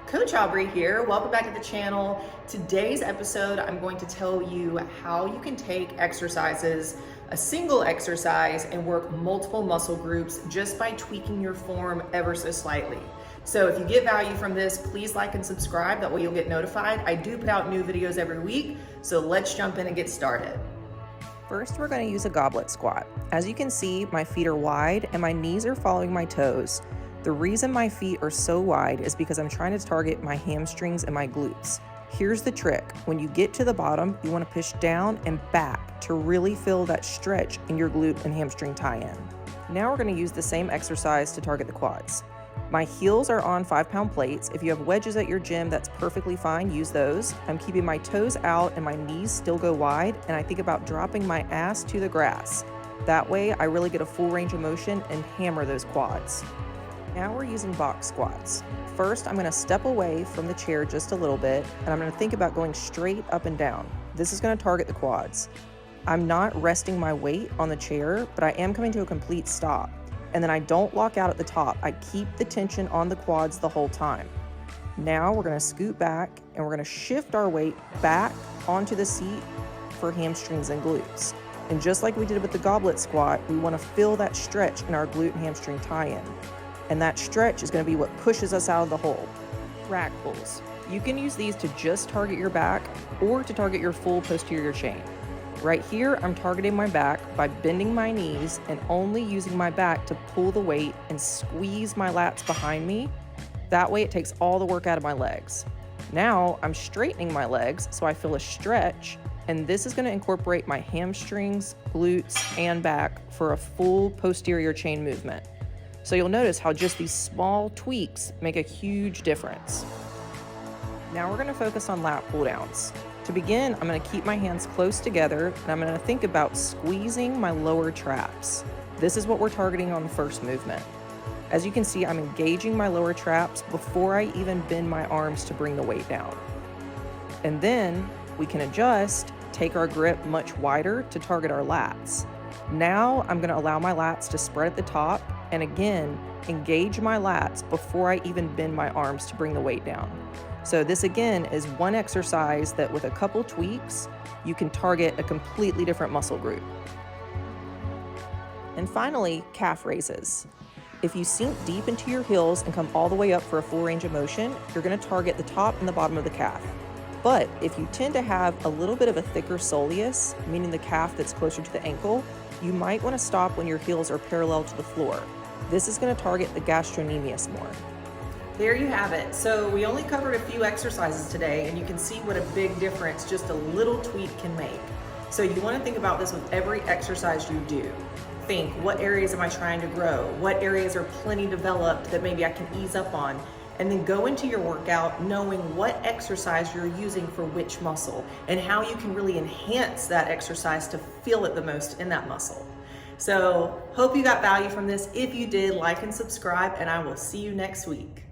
Coach Aubrey here. Welcome back to the channel. Today's episode, I'm going to tell you how you can take exercises, a single exercise, and work multiple muscle groups just by tweaking your form ever so slightly. So if you get value from this, please like and subscribe. That way you'll get notified. I do put out new videos every week, so let's jump in and get started. First, we're going to use a goblet squat. As you can see, my feet are wide and my knees are following my toes. The reason my feet are so wide is because I'm trying to target my hamstrings and my glutes. Here's the trick. When you get to the bottom, you want to push down and back to really feel that stretch in your glute and hamstring tie-in. Now we're going to use the same exercise to target the quads. My heels are on 5-pound plates. If you have wedges at your gym, that's perfectly fine. Use those. I'm keeping my toes out and my knees still go wide, and I think about dropping my ass to the grass. That way, I really get a full range of motion and hammer those quads. Now we're using box squats. First, I'm going to step away from the chair just a little bit, and I'm going to think about going straight up and down. This is going to target the quads. I'm not resting my weight on the chair, but I am coming to a complete stop. And then I don't lock out at the top. I keep the tension on the quads the whole time. Now we're going to scoot back, and we're going to shift our weight back onto the seat for hamstrings and glutes. And just like we did with the goblet squat, we want to feel that stretch in our glute and hamstring tie-in. And that stretch is going to be what pushes us out of the hole. Rack pulls. You can use these to just target your back or to target your full posterior chain. Right here, I'm targeting my back by bending my knees and only using my back to pull the weight and squeeze my lats behind me. That way it takes all the work out of my legs. Now I'm straightening my legs so I feel a stretch, and this is going to incorporate my hamstrings, glutes, and back for a full posterior chain movement. So you'll notice how just these small tweaks make a huge difference. Now we're going to focus on lat pull downs. To begin, I'm going to keep my hands close together, and I'm going to think about squeezing my lower traps. This is what we're targeting on the first movement. As you can see, I'm engaging my lower traps before I even bend my arms to bring the weight down. And then we can adjust, take our grip much wider to target our lats. Now I'm going to allow my lats to spread at the top, and again, engage my lats before I even bend my arms to bring the weight down. So this again is one exercise that with a couple tweaks, you can target a completely different muscle group. And finally, calf raises. If you sink deep into your heels and come all the way up for a full range of motion, you're going to target the top and the bottom of the calf. But if you tend to have a little bit of a thicker soleus, meaning the calf that's closer to the ankle, you might want to stop when your heels are parallel to the floor. This is going to target the gastrocnemius more. There you have it. So we only covered a few exercises today, and you can see what a big difference just a little tweak can make. So you want to think about this with every exercise you do. Think, what areas am I trying to grow? What areas are plenty developed that maybe I can ease up on? And then go into your workout knowing what exercise you're using for which muscle and how you can really enhance that exercise to feel it the most in that muscle. So hope you got value from this. If you did, like and subscribe, and I will see you next week.